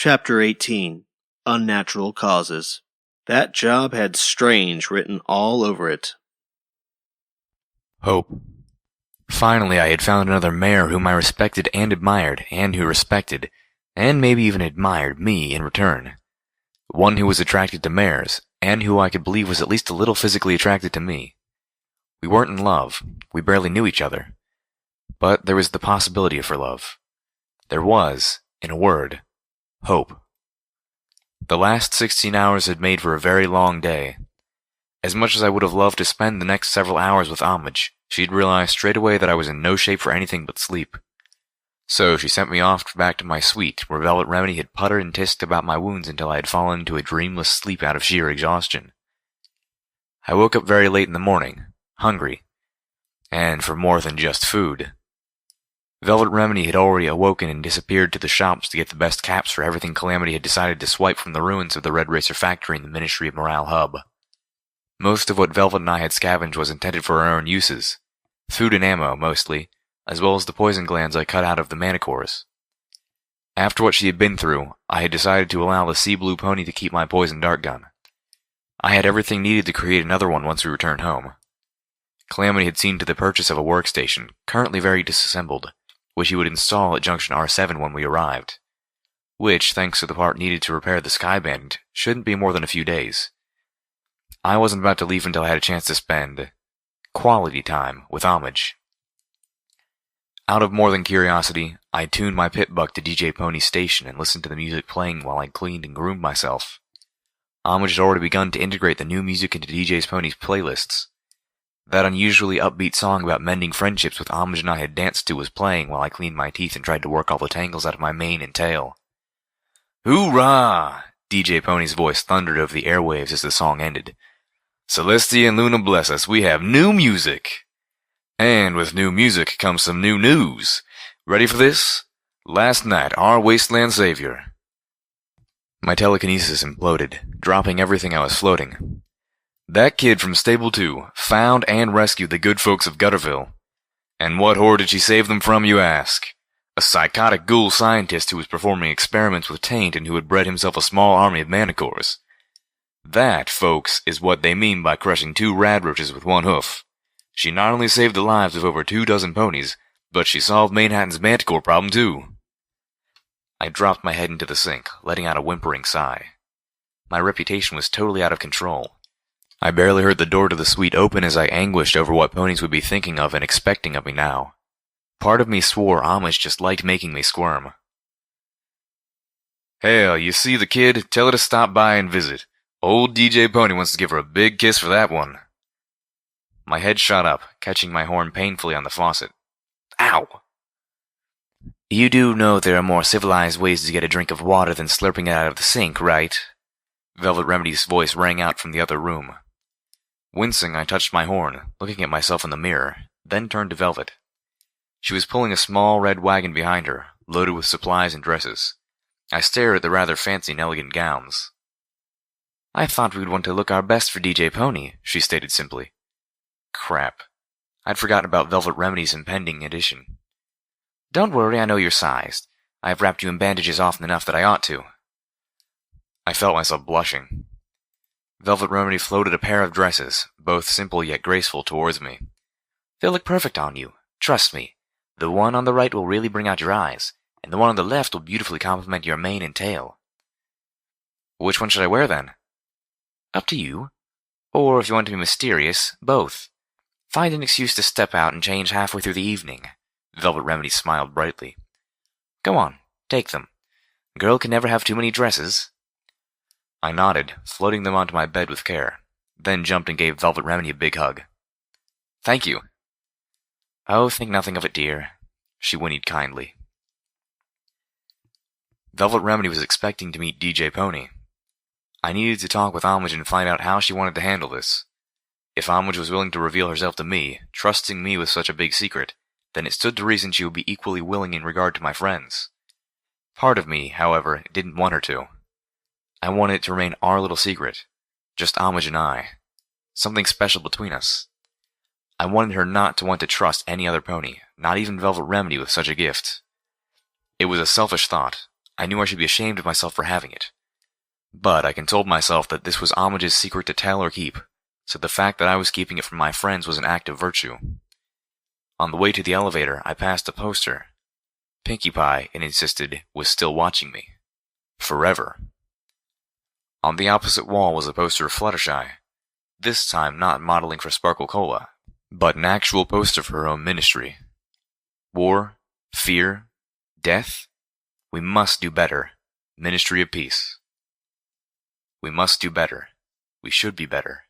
Chapter 18. Unnatural Causes. That job had strange written all over it. Hope. Finally, I had found another mayor whom I respected and admired, and who respected, and maybe even admired, me in return. One who was attracted to mayors, and who I could believe was at least a little physically attracted to me. We weren't in love. We barely knew each other. But there was the possibility for love. There was, in a word, hope. The last 16 hours had made for a very long day. As much as I would have loved to spend the next several hours with Homage, she'd realized straight away that I was in no shape for anything but sleep. So she sent me off back to my suite, where Velvet Remedy had puttered and tisked about my wounds until I had fallen into a dreamless sleep out of sheer exhaustion. I woke up very late in the morning, hungry, and for more than just food. Velvet Remedy had already awoken and disappeared to the shops to get the best caps for everything Calamity had decided to swipe from the ruins of the Red Racer factory in the Ministry of Morale hub. Most of what Velvet and I had scavenged was intended for our own uses. Food and ammo, mostly, as well as the poison glands I cut out of the manticores. After what she had been through, I had decided to allow the sea blue pony to keep my poison dart gun. I had everything needed to create another one once we returned home. Calamity had seen to the purchase of a workstation, currently very disassembled, which he would install at Junction R7 when we arrived, which, thanks to the part needed to repair the Sky Bandit, shouldn't be more than a few days. I wasn't about to leave until I had a chance to spend quality time with Homage. Out of more than curiosity, I tuned my pit buck to DJ Pony's station and listened to the music playing while I cleaned and groomed myself. Homage had already begun to integrate the new music into DJ Pony's playlists. That unusually upbeat song about mending friendships with Homage and I had danced to was playing while I cleaned my teeth and tried to work all the tangles out of my mane and tail. Hoorah! DJ Pony's voice thundered over the airwaves as the song ended. Celestia and Luna bless us, we have new music! And with new music comes some new news. Ready for this? Last night, our wasteland savior. My telekinesis imploded, dropping everything I was floating. That kid from Stable 2 found and rescued the good folks of Gutterville. And what horror did she save them from, you ask? A psychotic ghoul scientist who was performing experiments with Taint and who had bred himself a small army of manticores. That, folks, is what they mean by crushing 2 radroaches with 1 hoof. She not only saved the lives of over 24 ponies, but she solved Manhattan's manticore problem too. I dropped my head into the sink, letting out a whimpering sigh. My reputation was totally out of control. I barely heard the door to the suite open as I anguished over what ponies would be thinking of and expecting of me now. Part of me swore Homage just liked making me squirm. Hell, you see the kid? Tell her to stop by and visit. Old DJ Pony wants to give her a big kiss for that one. My head shot up, catching my horn painfully on the faucet. Ow! You do know there are more civilized ways to get a drink of water than slurping it out of the sink, right? Velvet Remedy's voice rang out from the other room. Wincing, I touched my horn, looking at myself in the mirror, then turned to Velvet. She was pulling a small red wagon behind her, loaded with supplies and dresses. I stared at the rather fancy and elegant gowns. I thought we'd want to look our best for DJ Pony, she stated simply. Crap. I'd forgotten about Velvet Remedy's impending addition. Don't worry, I know you're sized. I've wrapped you in bandages often enough that I ought to. I felt myself blushing. Velvet Remedy floated a pair of dresses, both simple yet graceful, towards me. They'll look perfect on you. Trust me. The one on the right will really bring out your eyes, and the one on the left will beautifully complement your mane and tail. Which one should I wear, then? Up to you. Or, if you want to be mysterious, both. Find an excuse to step out and change halfway through the evening. Velvet Remedy smiled brightly. Go on, take them. Girl can never have too many dresses. I nodded, floating them onto my bed with care, then jumped and gave Velvet Remedy a big hug. Thank you. Oh, think nothing of it, dear, she whinnied kindly. Velvet Remedy was expecting to meet DJ Pony. I needed to talk with Homage and find out how she wanted to handle this. If Homage was willing to reveal herself to me, trusting me with such a big secret, then it stood to reason she would be equally willing in regard to my friends. Part of me, however, didn't want her to. I wanted it to remain our little secret, just Homage and I, something special between us. I wanted her not to want to trust any other pony, not even Velvet Remedy with such a gift. It was a selfish thought, I knew I should be ashamed of myself for having it. But I consoled myself that this was Homage's secret to tell or keep, so the fact that I was keeping it from my friends was an act of virtue. On the way to the elevator, I passed a poster. Pinkie Pie, it insisted, was still watching me. Forever. On the opposite wall was a poster of Fluttershy, this time not modeling for Sparkle Cola, but an actual poster for her own ministry. War, fear, death, we must do better. Ministry of Peace. We must do better. We should be better.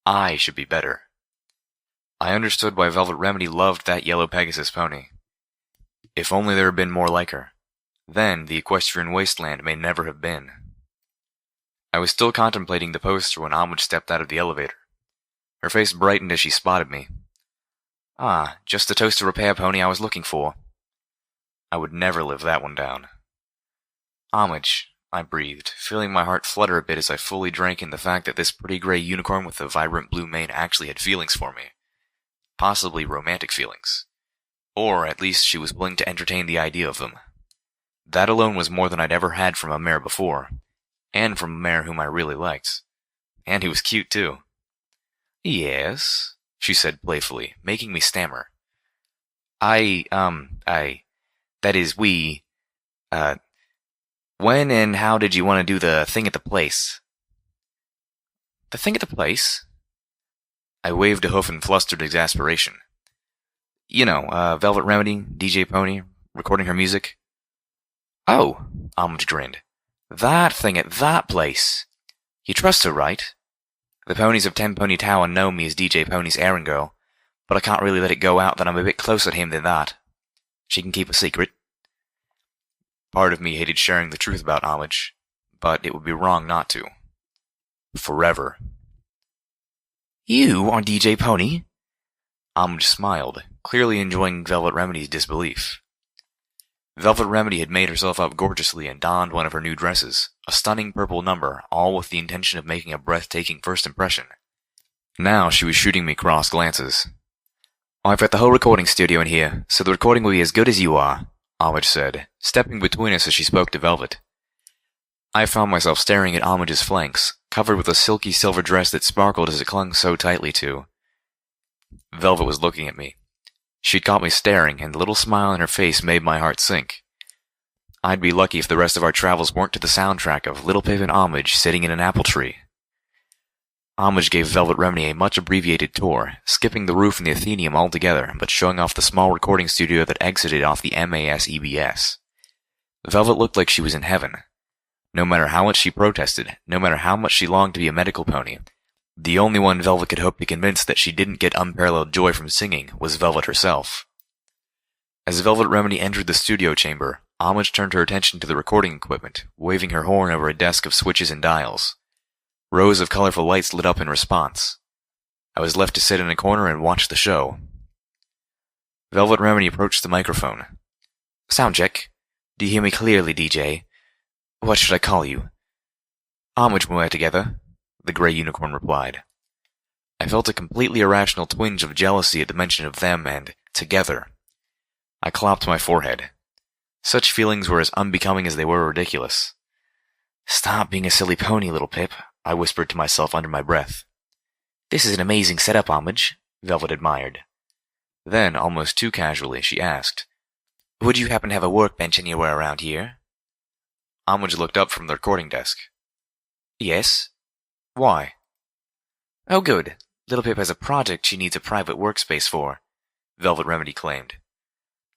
I should be better. I understood why Velvet Remedy loved that yellow Pegasus pony. If only there had been more like her. Then the equestrian wasteland may never have been. I was still contemplating the poster when Homage stepped out of the elevator. Her face brightened as she spotted me. Ah, just the toaster repair pony I was looking for. I would never live that one down. Homage, I breathed, feeling my heart flutter a bit as I fully drank in the fact that this pretty gray unicorn with the vibrant blue mane actually had feelings for me. Possibly romantic feelings. Or at least she was willing to entertain the idea of them. That alone was more than I'd ever had from a mare before, and from a mare whom I really liked. And he was cute, too. Yes, she said playfully, making me stammer. That is, when and how did you want to do the thing at the place? The thing at the place? I waved a hoof in flustered exasperation. You know, Velvet Remedy, DJ Pony, recording her music. Oh, Homage grinned. That thing at that place. You trust her, right? The ponies of Ten Pony Tower know me as DJ Pony's errand girl, but I can't really let it go out that I'm a bit closer to him than that. She can keep a secret. Part of me hated sharing the truth about Homage, but it would be wrong not to. Forever. You are DJ Pony? Homage smiled, clearly enjoying Velvet Remedy's disbelief. Velvet Remedy had made herself up gorgeously and donned one of her new dresses, a stunning purple number, all with the intention of making a breathtaking first impression. Now she was shooting me cross glances. I've got the whole recording studio in here, so the recording will be as good as you are, Homage said, stepping between us as she spoke to Velvet. I found myself staring at Homage's flanks, covered with a silky silver dress that sparkled as it clung so tightly to. Velvet was looking at me. She'd caught me staring, and the little smile on her face made my heart sink. I'd be lucky if the rest of our travels weren't to the soundtrack of Little Pip and Homage sitting in an apple tree. Homage gave Velvet Remedy a much-abbreviated tour, skipping the roof and the Athenaeum altogether, but showing off the small recording studio that exited off the MAS-EBS. Velvet looked like she was in heaven. No matter how much she protested, no matter how much she longed to be a medical pony, the only one Velvet could hope to convince that she didn't get unparalleled joy from singing was Velvet herself. As Velvet Remedy entered the studio chamber, Homage turned her attention to the recording equipment, waving her horn over a desk of switches and dials. Rows of colorful lights lit up in response. I was left to sit in a corner and watch the show. Velvet Remedy approached the microphone. Sound check. Do you hear me clearly, DJ? What should I call you? Homage when we're together, the gray unicorn replied. I felt a completely irrational twinge of jealousy at the mention of them and together. I clapped my forehead. Such feelings were as unbecoming as they were ridiculous. Stop being a silly pony, little Pip, I whispered to myself under my breath. This is an amazing setup, Homage, Velvet admired. Then, almost too casually, she asked, Would you happen to have a workbench anywhere around here? Homage looked up from the recording desk. Yes. Why? Oh, good. Little Pip has a project she needs a private workspace for, Velvet Remedy claimed.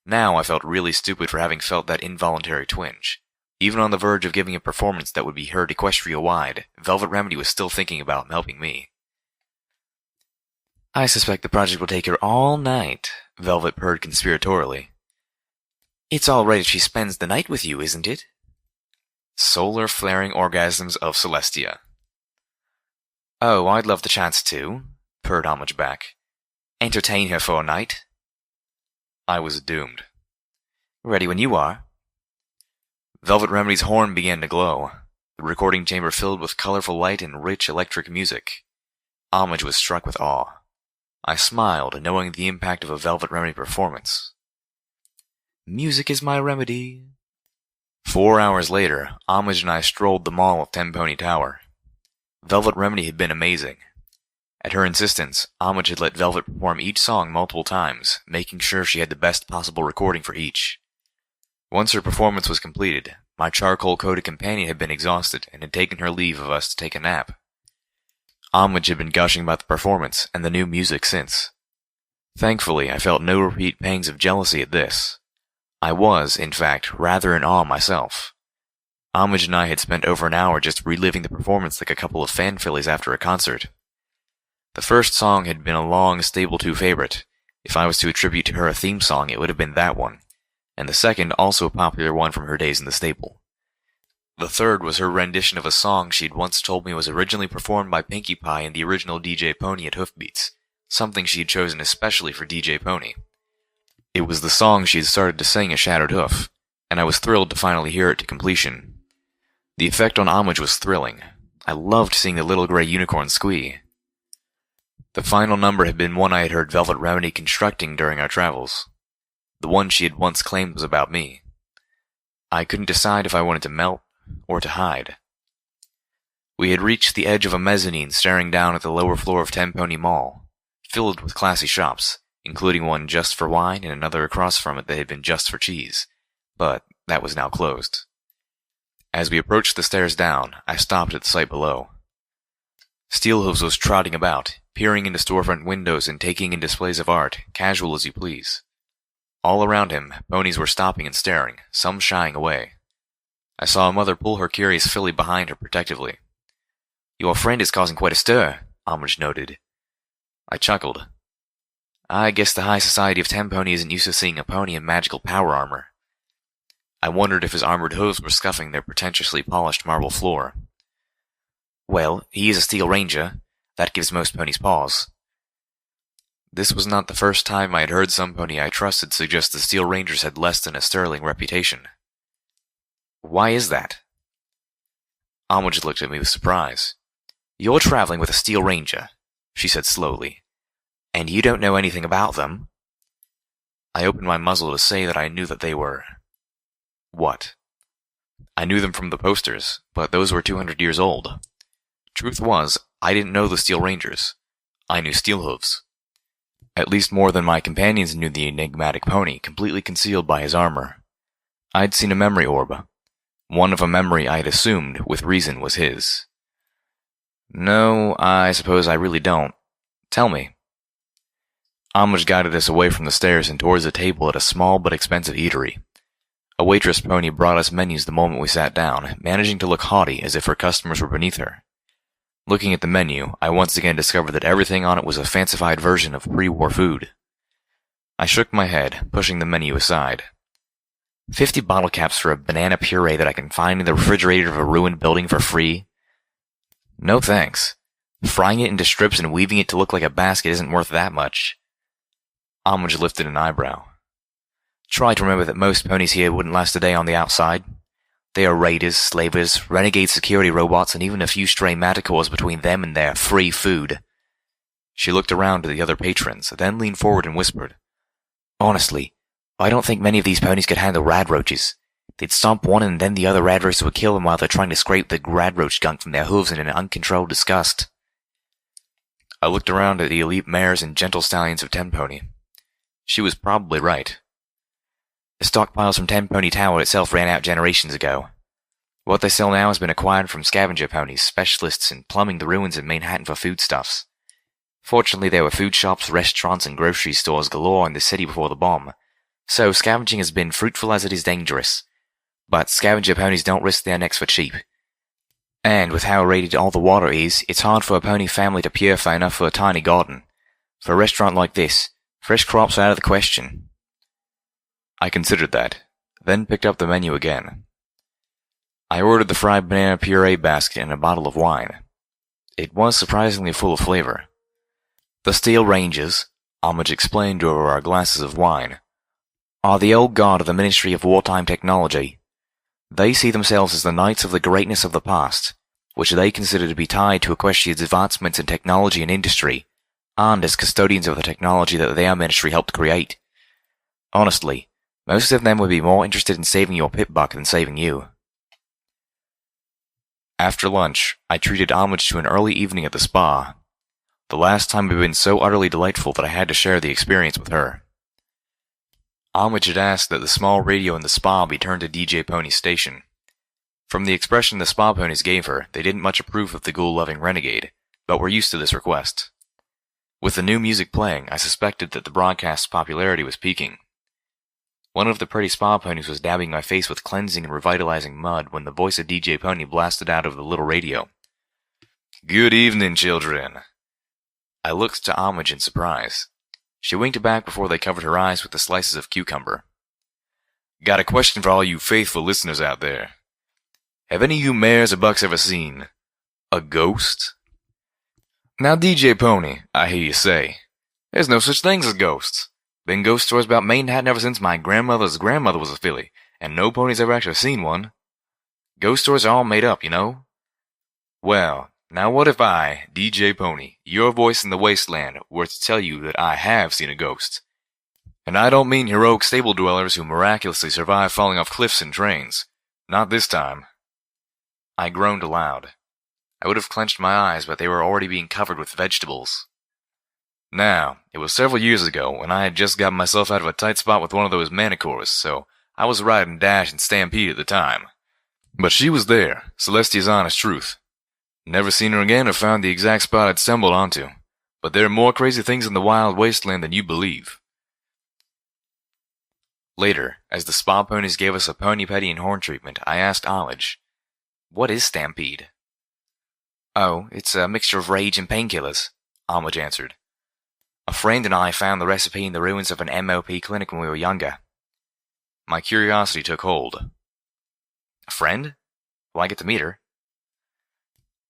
Now I felt really stupid for having felt that involuntary twinge. Even on the verge of giving a performance that would be heard Equestria-wide, Velvet Remedy was still thinking about helping me. I suspect the project will take her all night, Velvet purred conspiratorially. It's all right if she spends the night with you, isn't it? Solar flaring orgasms of Celestia. Oh, I'd love the chance to, purred Homage back. Entertain her for a night. I was doomed. Ready when you are. Velvet Remedy's horn began to glow, the recording chamber filled with colorful light and rich electric music. Homage was struck with awe. I smiled, knowing the impact of a Velvet Remedy performance. Music is my remedy. 4 hours later, Homage and I strolled the mall of Tenpony Tower. Velvet Remedy had been amazing. At her insistence, Homage had let Velvet perform each song multiple times, making sure she had the best possible recording for each. Once her performance was completed, my charcoal-coated companion had been exhausted and had taken her leave of us to take a nap. Homage had been gushing about the performance and the new music since. Thankfully, I felt no repeat pangs of jealousy at this. I was, in fact, rather in awe myself. Homage and I had spent over an hour just reliving the performance like a couple of fan fillies after a concert. The first song had been a long Stable 2 favorite. If I was to attribute to her a theme song, it would have been that one, and the second also a popular one from her days in the stable. The third was her rendition of a song she'd once told me was originally performed by Pinkie Pie and the original DJ Pony at Hoofbeats, something she had chosen especially for DJ Pony. It was the song she had started to sing at Shattered Hoof, and I was thrilled to finally hear it to completion. The effect on Homage was thrilling. I loved seeing the little gray unicorn squee. The final number had been one I had heard Velvet Remedy constructing during our travels. The one she had once claimed was about me. I couldn't decide if I wanted to melt or to hide. We had reached the edge of a mezzanine staring down at the lower floor of Tenpony Mall, filled with classy shops, including one just for wine and another across from it that had been just for cheese, but that was now closed. As we approached the stairs down, I stopped at the sight below. Steelhooves was trotting about, peering into storefront windows and taking in displays of art, casual as you please. All around him, ponies were stopping and staring, some shying away. I saw a mother pull her curious filly behind her protectively. "Your friend is causing quite a stir," Homage noted. I chuckled. I guess the high society of Tenpony isn't used to seeing a pony in magical power armor. I wondered if his armored hooves were scuffing their pretentiously polished marble floor. "Well, he is a Steel Ranger. That gives most ponies pause." This was not the first time I had heard some pony I trusted suggest the Steel Rangers had less than a sterling reputation. "Why is that?" Homage looked at me with surprise. "You're traveling with a Steel Ranger," she said slowly, "and you don't know anything about them." I opened my muzzle to say that I knew that they were... What? I knew them from the posters, but those were 200 years old. Truth was, I didn't know the Steel Rangers. I knew Steelhooves. At least more than my companions knew the enigmatic pony, completely concealed by his armor. I'd seen a memory orb. One of a memory I had assumed, with reason, was his. "No, I suppose I really don't. Tell me." Homage guided us away from the stairs and towards a table at a small but expensive eatery. A waitress pony brought us menus the moment we sat down, managing to look haughty as if her customers were beneath her. Looking at the menu, I once again discovered that everything on it was a fancified version of pre-war food. I shook my head, pushing the menu aside. 50 bottle caps for a banana puree that I can find in the refrigerator of a ruined building for free? No thanks. Frying it into strips and weaving it to look like a basket isn't worth that much. Homage lifted an eyebrow. Try to remember that most ponies here wouldn't last a day on the outside. They are raiders, slavers, renegade security robots, and even a few stray manticores between them and their free food. She looked around to the other patrons, then leaned forward and whispered, "Honestly, I don't think many of these ponies could handle radroaches. They'd stomp one and then the other radroaches would kill them while they're trying to scrape the radroach gunk from their hooves in an uncontrolled disgust." I looked around at the elite mares and gentle stallions of Tenpony. She was probably right. The stockpiles from Tenpony Tower itself ran out generations ago. What they sell now has been acquired from scavenger ponies, specialists in plumbing the ruins of Manhattan for foodstuffs. Fortunately, there were food shops, restaurants, and grocery stores galore in the city before the bomb, so scavenging has been fruitful as it is dangerous. But scavenger ponies don't risk their necks for cheap. And with how irradiated all the water is, it's hard for a pony family to purify enough for a tiny garden. For a restaurant like this, fresh crops are out of the question. I considered that, then picked up the menu again. I ordered the fried banana puree basket and a bottle of wine. It was surprisingly full of flavor. The Steel Rangers, Homage explained over our glasses of wine, are the old guard of the Ministry of Wartime Technology. They see themselves as the knights of the greatness of the past, which they consider to be tied to Equestria's advancements in technology and industry, and as custodians of the technology that their ministry helped create. Honestly, Most of them would be more interested in saving your pip-buck than saving you. After lunch, I treated homage to an early evening at the spa. The last time had been so utterly delightful that I had to share the experience with her. Homage had asked that the small radio in the spa be turned to DJ Pony's station. From the expression the spa ponies gave her, they didn't much approve of the ghoul-loving renegade, but were used to this request. With the new music playing, I suspected that the broadcast's popularity was peaking. One of the pretty spa ponies was dabbing my face with cleansing and revitalizing mud when the voice of DJ Pony blasted out of the little radio. "Good evening, children." I looked to Homage in surprise. She winked back before they covered her eyes with the slices of cucumber. "Got a question for all you faithful listeners out there. Have any of you mares or bucks ever seen a ghost?" Now, DJ Pony, I hear you say, there's no such things as ghosts. Been ghost stories about Manehattan ever since my grandmother's grandmother was a filly, and no pony's ever actually seen one. Ghost stories are all made up, you know. Well, now what if I, DJ Pony, your voice in the wasteland, were to tell you that I have seen a ghost? And I don't mean heroic stable dwellers who miraculously survive falling off cliffs in trains. Not this time. I groaned aloud. I would have clenched my eyes, but they were already being covered with vegetables. Now, it was several years ago when I had just gotten myself out of a tight spot with one of those manicures, so I was riding Dash and Stampede at the time. But she was there, Celestia's honest truth. Never seen her again or found the exact spot I'd stumbled onto, but there are more crazy things in the wild wasteland than you believe. Later, as the spa ponies gave us a pony petty and horn treatment, I asked Homage, "What is Stampede?" "Oh, it's a mixture of rage and painkillers," Homage answered. "A friend and I found the recipe in the ruins of an MOP clinic when we were younger." My curiosity took hold. "A friend? Will I get to meet her?"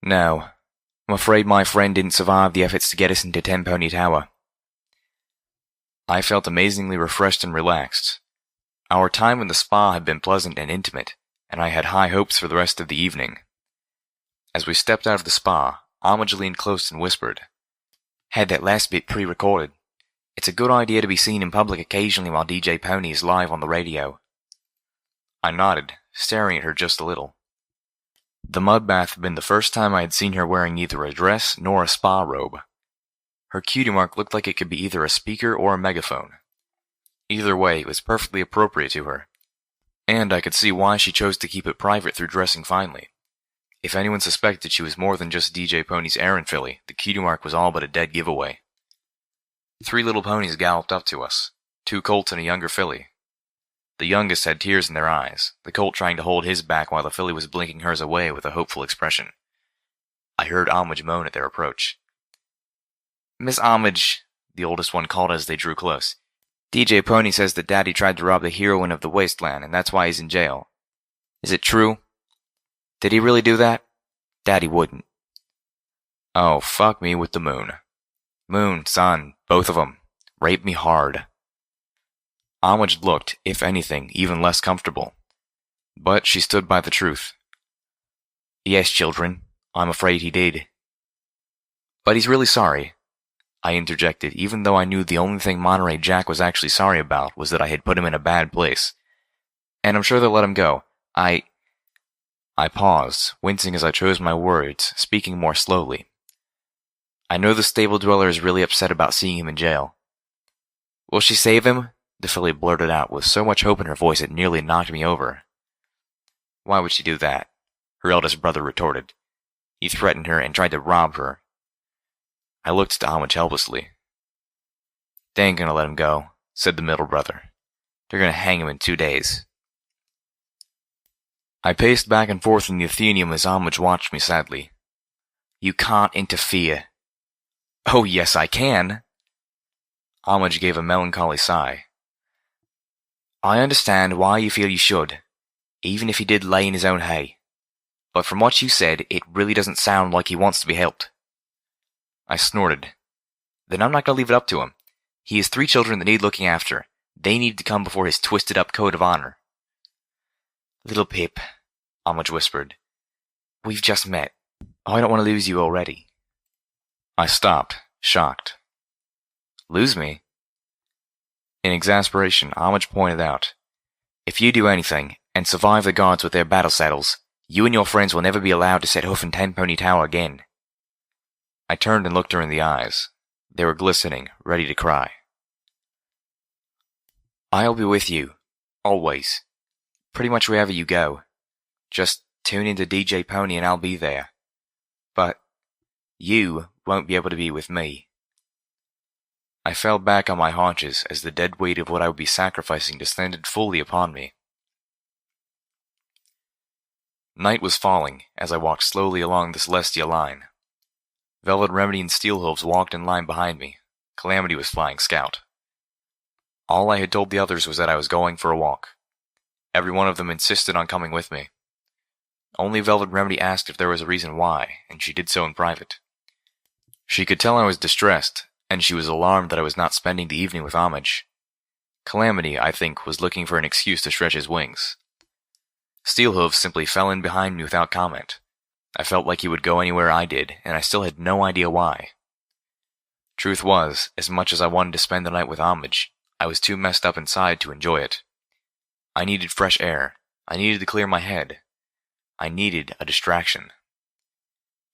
"No. I'm afraid my friend didn't survive the efforts to get us into Ten Pony Tower." I felt amazingly refreshed and relaxed. Our time in the spa had been pleasant and intimate, and I had high hopes for the rest of the evening. As we stepped out of the spa, Homage leaned close and whispered, "Had that last bit pre-recorded. It's a good idea to be seen in public occasionally while DJ Pony is live on the radio." I nodded, staring at her just a little. The mud bath had been the first time I had seen her wearing neither a dress nor a spa robe. Her cutie mark looked like it could be either a speaker or a megaphone. Either way, it was perfectly appropriate to her, and I could see why she chose to keep it private through dressing finely. If anyone suspected she was more than just DJ Pony's errand filly, the cutie mark was all but a dead giveaway. 3 little ponies galloped up to us, 2 colts and a younger filly. The youngest had tears in their eyes, the colt trying to hold his back while the filly was blinking hers away with a hopeful expression. I heard Homage moan at their approach. "Miss Homage," the oldest one called as they drew close, "DJ Pony says that Daddy tried to rob the heroine of the wasteland, and that's why he's in jail. Is it true? Did he really do that? Daddy wouldn't." "Oh, fuck me with the moon. Moon, sun, both of them. Rape me hard." Homage looked, if anything, even less comfortable. But she stood by the truth. "Yes, children, I'm afraid he did." "But he's really sorry," I interjected, even though I knew the only thing Monterey Jack was actually sorry about was that I had put him in a bad place. "And I'm sure they'll let him go. I paused, wincing as I chose my words, speaking more slowly. "I know the stable dweller is really upset about seeing him in jail." "Will she save him?" the filly blurted out with so much hope in her voice it nearly knocked me over. "Why would she do that?" her eldest brother retorted. "He threatened her and tried to rob her." I looked at Homage helplessly. "They ain't gonna let him go," said the middle brother. "They're gonna hang him in 2 days." I paced back and forth in the Athenaeum as Homage watched me sadly. "You can't interfere." "Oh, yes, I can." Homage gave a melancholy sigh. "I understand why you feel you should, even if he did lay in his own hay. But from what you said, it really doesn't sound like he wants to be helped." I snorted. "Then I'm not going to leave it up to him. He has 3 children that need looking after. They need to come before his twisted-up code of honor." "Little Pip," Homage whispered. "We've just met. I don't want to lose you already." I stopped, shocked. "Lose me?" In exasperation, Homage pointed out, If you do anything, and survive the guards with their battle saddles, you and your friends will never be allowed to set hoof in Tenpony Tower again. I turned and looked her in the eyes. They were glistening, ready to cry. I'll be with you. Always. Pretty much wherever you go. Just tune into DJ Pony and I'll be there. But you won't be able to be with me. I fell back on my haunches as the dead weight of what I would be sacrificing descended fully upon me. Night was falling as I walked slowly along the Celestia line. Velvet Remedy and Steelhooves walked in line behind me. Calamity was flying scout. All I had told the others was that I was going for a walk. Every one of them insisted on coming with me. Only Velvet Remedy asked if there was a reason why, and she did so in private. She could tell I was distressed, and she was alarmed that I was not spending the evening with Homage. Calamity, I think, was looking for an excuse to stretch his wings. Steelhooves simply fell in behind me without comment. I felt like he would go anywhere I did, and I still had no idea why. Truth was, as much as I wanted to spend the night with Homage, I was too messed up inside to enjoy it. I needed fresh air. I needed to clear my head. I needed a distraction.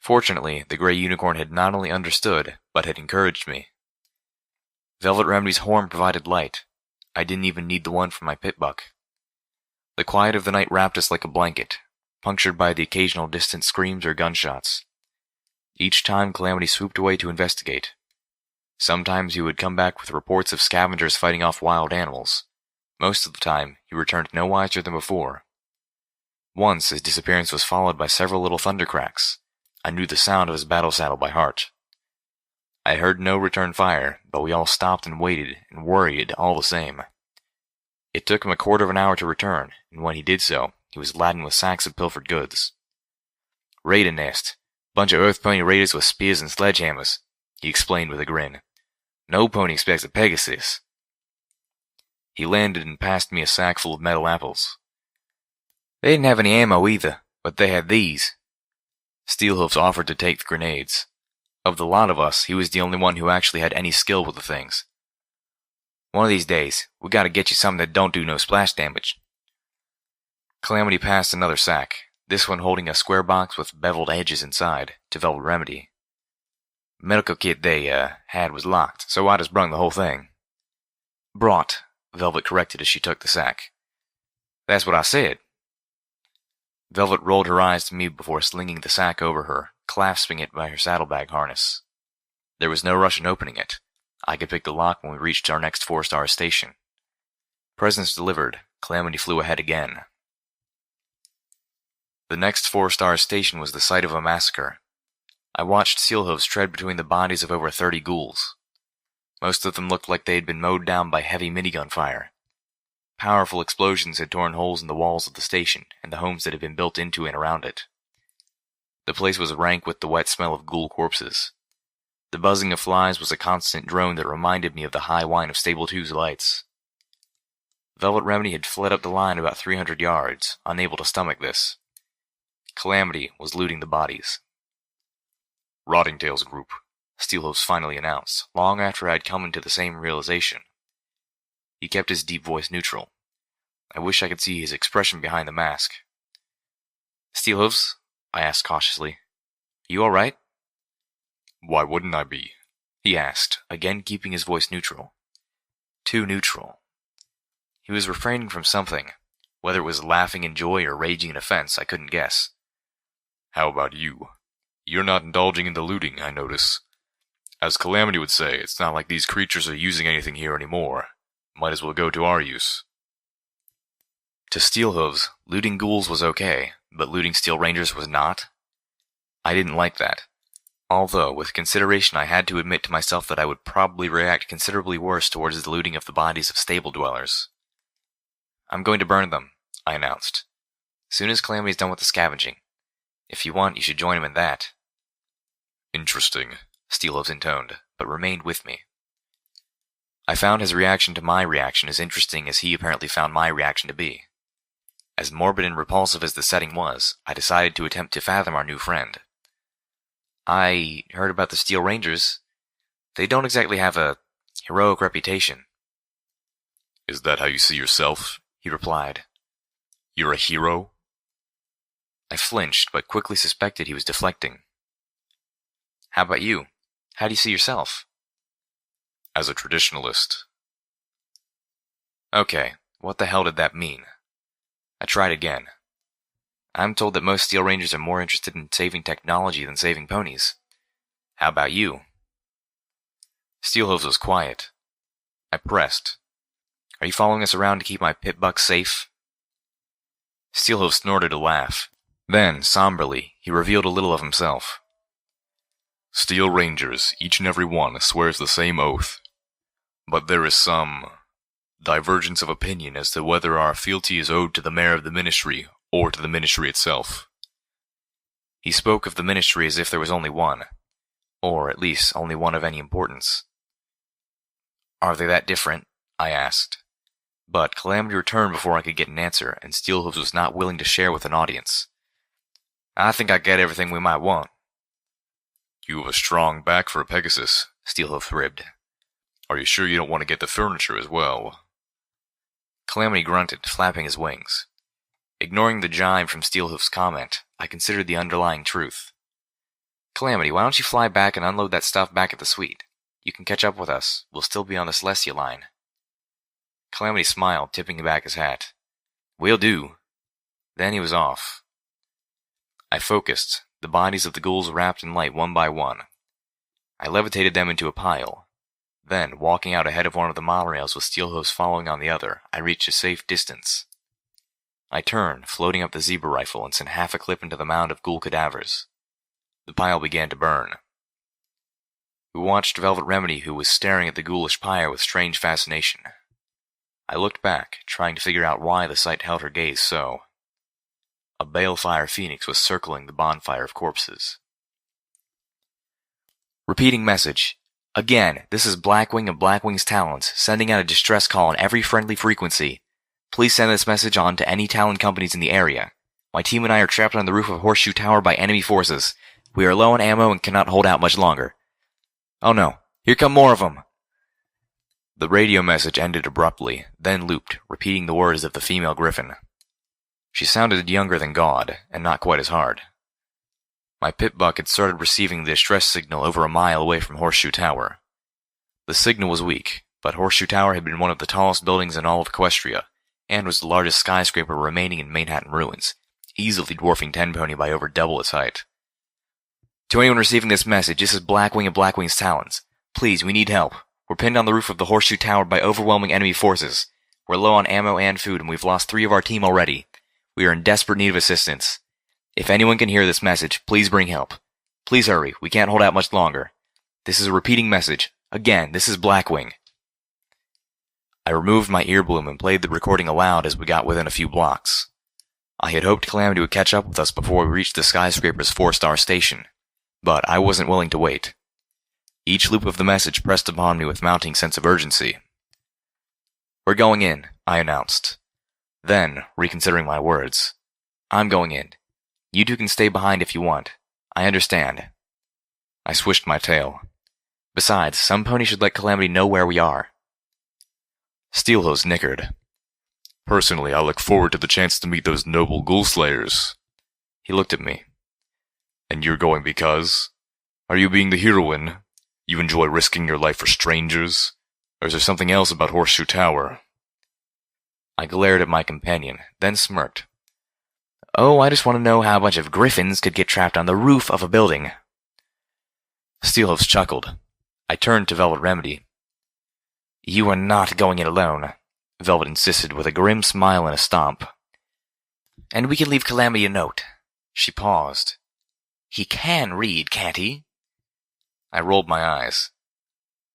Fortunately, the Grey Unicorn had not only understood, but had encouraged me. Velvet Remedy's horn provided light. I didn't even need the one from my pitbuck. The quiet of the night wrapped us like a blanket, punctured by the occasional distant screams or gunshots. Each time Calamity swooped away to investigate. Sometimes he would come back with reports of scavengers fighting off wild animals. Most of the time, he returned no wiser than before. Once, his disappearance was followed by several little thundercracks. I knew the sound of his battle saddle by heart. I heard no return fire, but we all stopped and waited and worried all the same. It took him a quarter of an hour to return, and when he did so, he was laden with sacks of pilfered goods. Raiding nest. Bunch of Earth Pony raiders with spears and sledgehammers, he explained with a grin. No pony expects a Pegasus. He landed and passed me a sack full of metal apples. They didn't have any ammo either, but they had these. Steelhooves offered to take the grenades. Of the lot of us, he was the only one who actually had any skill with the things. One of these days, we gotta get you something that don't do no splash damage. Calamity passed another sack, this one holding a square box with beveled edges inside, to Velvet Remedy. Medical kit they, had was locked, so I just brung the whole thing. Brought, Velvet corrected as she took the sack. That's what I said. Velvet rolled her eyes to me before slinging the sack over her, clasping it by her saddlebag harness. There was no rush in opening it. I could pick the lock when we reached our next 4-star station. Presents delivered, Calamity flew ahead again. The next 4-star station was the site of a massacre. I watched Steelhooves tread between the bodies of over 30 ghouls. Most of them looked like they had been mowed down by heavy minigun fire. Powerful explosions had torn holes in the walls of the station and the homes that had been built into and around it. The place was rank with the wet smell of ghoul corpses. The buzzing of flies was a constant drone that reminded me of the high whine of Stable 2's lights. Velvet Remedy had fled up the line about 300 yards, unable to stomach this. Calamity was looting the bodies. Rotting Tails Group, Steelhooves finally announced, long after I had come into the same realization. He kept his deep voice neutral. I wish I could see his expression behind the mask. Steelhooves? I asked cautiously. You alright? Why wouldn't I be? He asked, again keeping his voice neutral. Too neutral. He was refraining from something. Whether it was laughing in joy or raging in offense, I couldn't guess. How about you? You're not indulging in the looting, I notice. As Calamity would say, it's not like these creatures are using anything here anymore. Might as well go to our use. To Steelhooves, looting ghouls was okay, but looting Steel Rangers was not. I didn't like that. Although, with consideration, I had to admit to myself that I would probably react considerably worse towards the looting of the bodies of stable dwellers. I'm going to burn them, I announced. Soon as Calamity's done with the scavenging. If you want, you should join him in that. Interesting, Steelhooves intoned, but remained with me. I found his reaction to my reaction as interesting as he apparently found my reaction to be. As morbid and repulsive as the setting was, I decided to attempt to fathom our new friend. I heard about the Steel Rangers. They don't exactly have a heroic reputation. Is that how you see yourself? he replied. You're a hero? I flinched, but quickly suspected he was deflecting. How about you? How do you see yourself? As a traditionalist. Okay, what the hell did that mean? I tried again. I'm told that most Steel Rangers are more interested in saving technology than saving ponies. How about you? Steelhooves was quiet. I pressed. Are you following us around to keep my pit buck safe? Steelhooves snorted a laugh. Then, somberly, he revealed a little of himself. Steel Rangers, each and every one, swears the same oath. But there is some divergence of opinion as to whether our fealty is owed to the mayor of the ministry or to the ministry itself. He spoke of the ministry as if there was only one, or at least only one of any importance. Are they that different? I asked. But Calamity returned before I could get an answer, and Steelhooves was not willing to share with an audience. I think I get everything we might want. You have a strong back for a Pegasus, Steelhooves ribbed. Are you sure you don't want to get the furniture as well? Calamity grunted, flapping his wings. Ignoring the jibe from Steelhooves' comment, I considered the underlying truth. Calamity, why don't you fly back and unload that stuff back at the suite? You can catch up with us. We'll still be on the Celestia line. Calamity smiled, tipping back his hat. Will do. Then he was off. I focused, the bodies of the ghouls wrapped in light one by one. I levitated them into a pile. Then, walking out ahead of one of the monorails with Steelhooves following on the other, I reached a safe distance. I turned, floating up the zebra rifle, and sent half a clip into the mound of ghoul cadavers. The pile began to burn. We watched Velvet Remedy, who was staring at the ghoulish pyre with strange fascination. I looked back, trying to figure out why the sight held her gaze so. A balefire phoenix was circling the bonfire of corpses. Repeating message. Again, this is Blackwing of Blackwing's Talons, sending out a distress call on every friendly frequency. Please send this message on to any Talon companies in the area. My team and I are trapped on the roof of Horseshoe Tower by enemy forces. We are low on ammo and cannot hold out much longer. Oh no, here come more of them! The radio message ended abruptly, then looped, repeating the words of the female griffin. She sounded younger than God, and not quite as hard. My pit buck had started receiving the distress signal over a mile away from Horseshoe Tower. The signal was weak, but Horseshoe Tower had been one of the tallest buildings in all of Equestria, and was the largest skyscraper remaining in Manhattan ruins, easily dwarfing Tenpony by over double its height. To anyone receiving this message, this is Blackwing of Blackwing's Talons. Please, we need help. We're pinned on the roof of the Horseshoe Tower by overwhelming enemy forces. We're low on ammo and food, and we've lost 3 of our team already. We are in desperate need of assistance. If anyone can hear this message, please bring help. Please hurry, we can't hold out much longer. This is a repeating message. Again, this is Blackwing. I removed my earbloom and played the recording aloud as we got within a few blocks. I had hoped Calamity would catch up with us before we reached the skyscraper's 4-star station, but I wasn't willing to wait. Each loop of the message pressed upon me with mounting sense of urgency. We're going in, I announced. Then, reconsidering my words, I'm going in. You two can stay behind if you want. I understand. I swished my tail. Besides, some pony should let Calamity know where we are. Steelhooves nickered. Personally, I look forward to the chance to meet those noble ghoul slayers. He looked at me. And you're going because? Are you being the heroine? You enjoy risking your life for strangers? Or is there something else about Horseshoe Tower? I glared at my companion, then smirked. Oh, I just want to know how a bunch of griffins could get trapped on the roof of a building. Steelhooves chuckled. I turned to Velvet Remedy. You are not going in alone, Velvet insisted with a grim smile and a stomp. And we can leave Calamity a note. She paused. He can read, can't he? I rolled my eyes.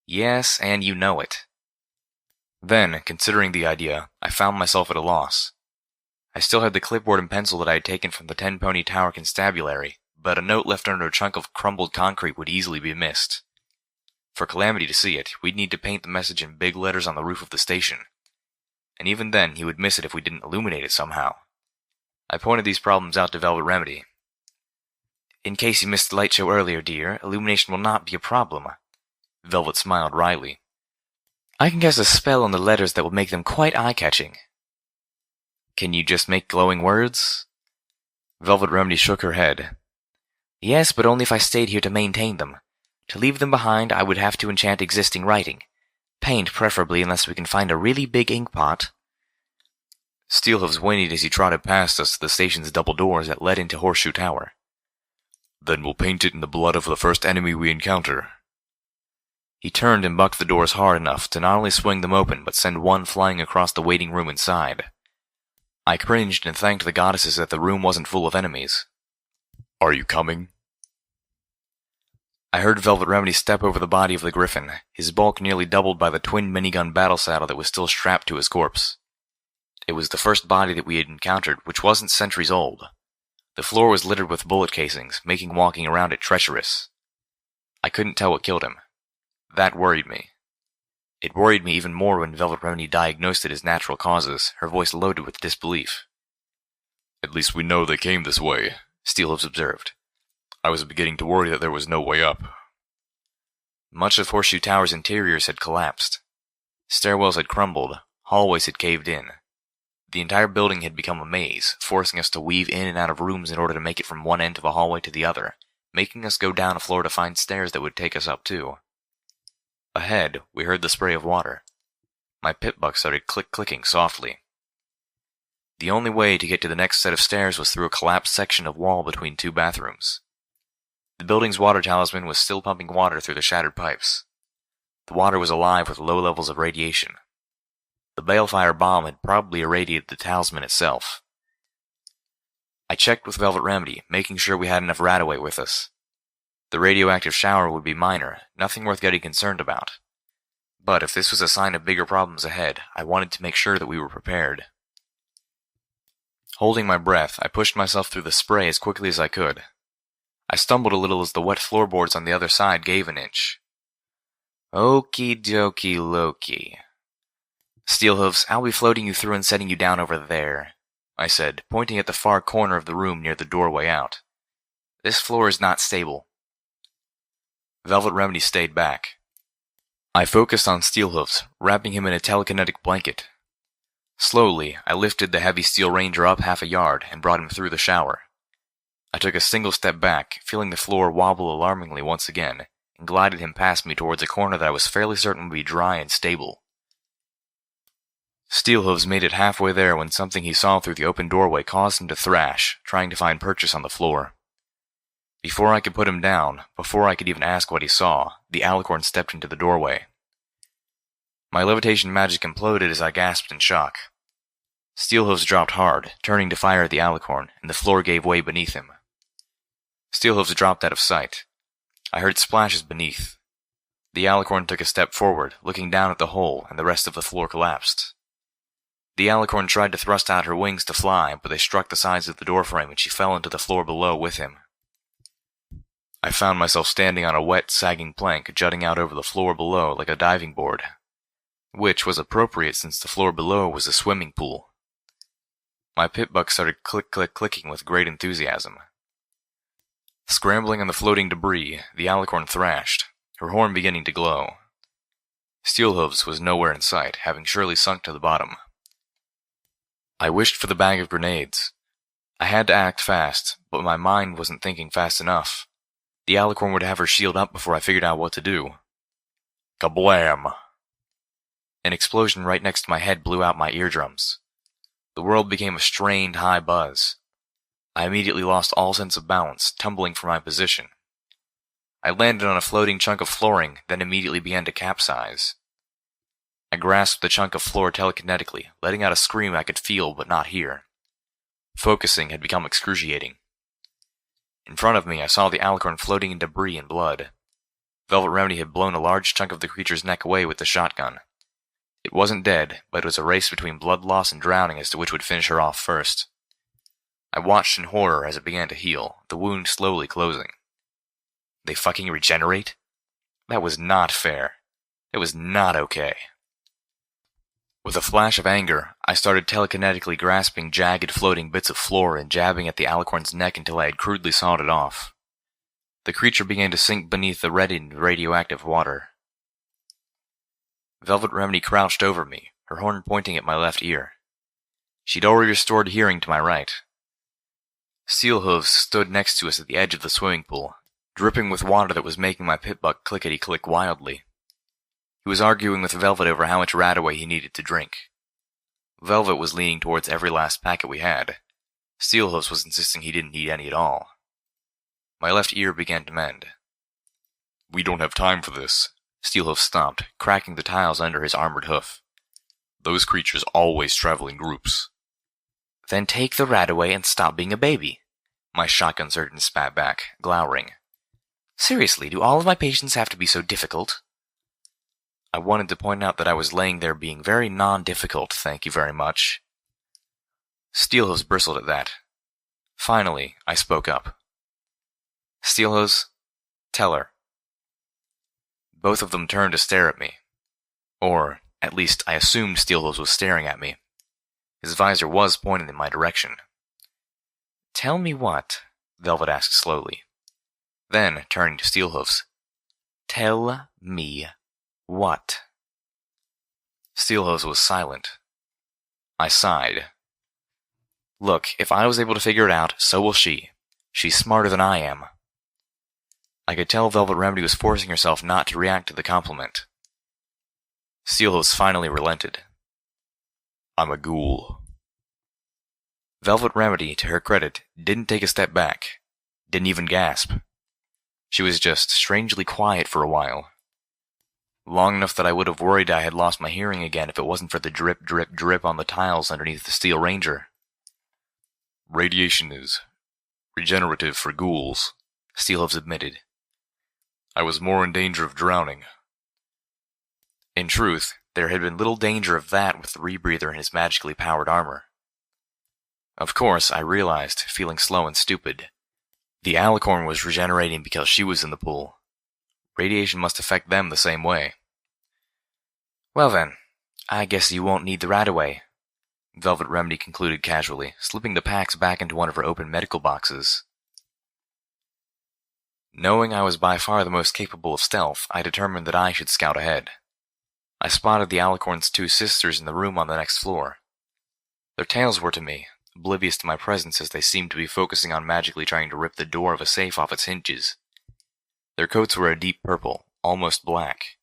Yes, and you know it. Then, considering the idea, I found myself at a loss. I still had the clipboard and pencil that I had taken from the Tenpony Tower constabulary, but a note left under a chunk of crumbled concrete would easily be missed. For Calamity to see it, we'd need to paint the message in big letters on the roof of the station. And even then, he would miss it if we didn't illuminate it somehow. I pointed these problems out to Velvet Remedy. In case you missed the light show earlier, dear, illumination will not be a problem. Velvet smiled wryly. I can cast a spell on the letters that will make them quite eye-catching. Can you just make glowing words? Velvet Remedy shook her head. Yes, but only if I stayed here to maintain them. To leave them behind, I would have to enchant existing writing. Paint, preferably, unless we can find a really big ink pot. Steelhooves whinnied as he trotted past us to the station's double doors that led into Horseshoe Tower. Then we'll paint it in the blood of the first enemy we encounter. He turned and bucked the doors hard enough to not only swing them open, but send one flying across the waiting room inside. I cringed and thanked the goddesses that the room wasn't full of enemies. Are you coming? I heard Velvet Remedy step over the body of the griffin, his bulk nearly doubled by the twin minigun battle saddle that was still strapped to his corpse. It was the first body that we had encountered, which wasn't centuries old. The floor was littered with bullet casings, making walking around it treacherous. I couldn't tell what killed him. That worried me. It worried me even more when Velvet Remedy diagnosed it as natural causes, her voice loaded with disbelief. At least we know they came this way, Steelhooves observed. I was beginning to worry that there was no way up. Much of Horseshoe Tower's interiors had collapsed. Stairwells had crumbled, hallways had caved in. The entire building had become a maze, forcing us to weave in and out of rooms in order to make it from one end of a hallway to the other, making us go down a floor to find stairs that would take us up too. Ahead, we heard the spray of water. My pip-buck started clicking softly. The only way to get to the next set of stairs was through a collapsed section of wall between two bathrooms. The building's water talisman was still pumping water through the shattered pipes. The water was alive with low levels of radiation. The balefire bomb had probably irradiated the talisman itself. I checked with Velvet Remedy, making sure we had enough Radaway with us. The radioactive shower would be minor, nothing worth getting concerned about. But if this was a sign of bigger problems ahead, I wanted to make sure that we were prepared. Holding my breath, I pushed myself through the spray as quickly as I could. I stumbled a little as the wet floorboards on the other side gave an inch. Okie dokie Loki. Steelhooves, I'll be floating you through and setting you down over there, I said, pointing at the far corner of the room near the doorway out. This floor is not stable. Velvet Remedy stayed back. I focused on Steelhooves, wrapping him in a telekinetic blanket. Slowly, I lifted the heavy steel ranger up half a yard and brought him through the shower. I took a single step back, feeling the floor wobble alarmingly once again, and glided him past me towards a corner that I was fairly certain would be dry and stable. Steelhooves made it halfway there when something he saw through the open doorway caused him to thrash, trying to find purchase on the floor. Before I could put him down, before I could even ask what he saw, the alicorn stepped into the doorway. My levitation magic imploded as I gasped in shock. Steelhooves dropped hard, turning to fire at the alicorn, and the floor gave way beneath him. Steelhooves dropped out of sight. I heard splashes beneath. The alicorn took a step forward, looking down at the hole, and the rest of the floor collapsed. The alicorn tried to thrust out her wings to fly, but they struck the sides of the doorframe and she fell into the floor below with him. I found myself standing on a wet, sagging plank jutting out over the floor below like a diving board, which was appropriate since the floor below was a swimming pool. My pip-buck started clicking with great enthusiasm. Scrambling on the floating debris, the alicorn thrashed, her horn beginning to glow. Steelhooves was nowhere in sight, having surely sunk to the bottom. I wished for the bag of grenades. I had to act fast, but my mind wasn't thinking fast enough. The alicorn would have her shield up before I figured out what to do. Kablam! An explosion right next to my head blew out my eardrums. The world became a strained, high buzz. I immediately lost all sense of balance, tumbling from my position. I landed on a floating chunk of flooring, then immediately began to capsize. I grasped the chunk of floor telekinetically, letting out a scream I could feel but not hear. Focusing had become excruciating. In front of me, I saw the alicorn floating in debris and blood. Velvet Remedy had blown a large chunk of the creature's neck away with the shotgun. It wasn't dead, but it was a race between blood loss and drowning as to which would finish her off first. I watched in horror as it began to heal, the wound slowly closing. They fucking regenerate? That was not fair. It was not okay. With a flash of anger, I started telekinetically grasping jagged floating bits of floor and jabbing at the alicorn's neck until I had crudely sawed it off. The creature began to sink beneath the reddened radioactive water. Velvet Remedy crouched over me, her horn pointing at my left ear. She'd already restored hearing to my right. Steelhooves stood next to us at the edge of the swimming pool, dripping with water that was making my pitbuck clickety-click wildly. He was arguing with Velvet over how much Radaway he needed to drink. Velvet was leaning towards every last packet we had. Steelhooves was insisting he didn't need any at all. My left ear began to mend. "We don't have time for this." Steelhooves stopped, cracking the tiles under his armored hoof. "Those creatures always travel in groups." "Then take the Radaway and stop being a baby," my shotgun surgeon spat back, glowering. "Seriously, do all of my patients have to be so difficult?" I wanted to point out that I was laying there being very non-difficult, thank you very much. Steelhooves bristled at that. Finally, I spoke up. "Steelhooves, tell her." Both of them turned to stare at me. Or, at least, I assumed Steelhooves was staring at me. His visor was pointed in my direction. "Tell me what?" Velvet asked slowly. Then, turning to Steelhooves, "Tell me what?" Steelhooves was silent. I sighed. "Look, if I was able to figure it out, so will she. She's smarter than I am." I could tell Velvet Remedy was forcing herself not to react to the compliment. Steelhooves finally relented. "I'm a ghoul." Velvet Remedy, to her credit, didn't take a step back. Didn't even gasp. She was just strangely quiet for a while. Long enough that I would have worried I had lost my hearing again if it wasn't for the drip, drip, drip on the tiles underneath the Steel Ranger. "Radiation is regenerative for ghouls," Steelhooves admitted. "I was more in danger of drowning." In truth, there had been little danger of that with the rebreather and his magically powered armor. Of course, I realized, feeling slow and stupid. The alicorn was regenerating because she was in the pool. Radiation must affect them the same way. "Well then, I guess you won't need the Radaway," Velvet Remedy concluded casually, slipping the packs back into one of her open medical boxes. Knowing I was by far the most capable of stealth, I determined that I should scout ahead. I spotted the alicorn's two sisters in the room on the next floor. Their tails were to me, oblivious to my presence as they seemed to be focusing on magically trying to rip the door of a safe off its hinges. Their coats were a deep purple, almost black.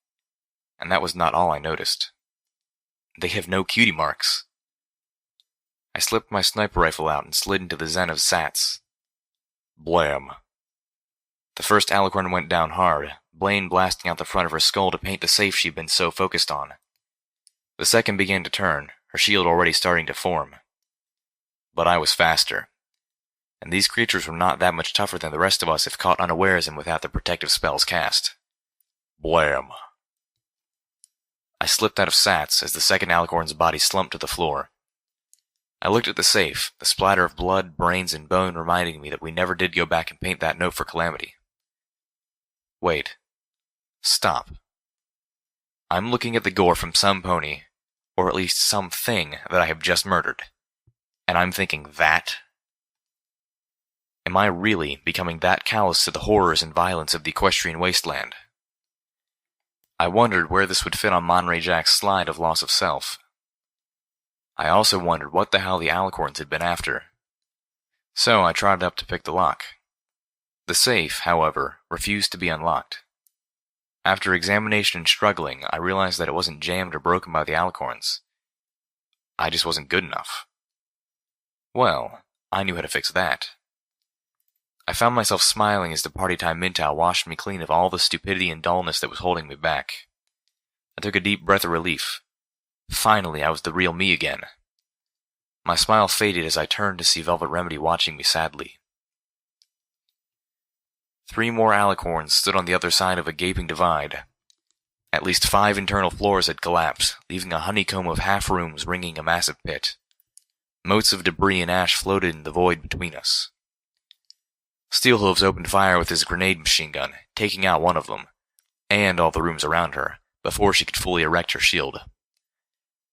And that was not all I noticed. They have no cutie marks. I slipped my sniper rifle out and slid into the zen of Sats. Blam. The first alicorn went down hard, Blaine blasting out the front of her skull to paint the safe she'd been so focused on. The second began to turn, her shield already starting to form. But I was faster. And these creatures were not that much tougher than the rest of us if caught unawares and without the protective spells cast. Blam. I slipped out of Sats as the second alicorn's body slumped to the floor. I looked at the safe, the splatter of blood, brains, and bone reminding me that we never did go back and paint that note for Calamity. Wait. Stop. I'm looking at the gore from some pony, or at least something that I have just murdered, and I'm thinking that? Am I really becoming that callous to the horrors and violence of the equestrian wasteland? I wondered where this would fit on Monterey Jack's slide of loss of self. I also wondered what the hell the alicorns had been after. So I trotted up to pick the lock. The safe, however, refused to be unlocked. After examination and struggling, I realized that it wasn't jammed or broken by the alicorns. I just wasn't good enough. Well, I knew how to fix that. I found myself smiling as the party time Mintow washed me clean of all the stupidity and dullness that was holding me back. I took a deep breath of relief. Finally, I was the real me again. My smile faded as I turned to see Velvet Remedy watching me sadly. 3 more alicorns stood on the other side of a gaping divide. At least 5 internal floors had collapsed, leaving a honeycomb of half-rooms ringing a massive pit. Motes of debris and ash floated in the void between us. Steelhooves opened fire with his grenade machine gun, taking out one of them, and all the rooms around her, before she could fully erect her shield.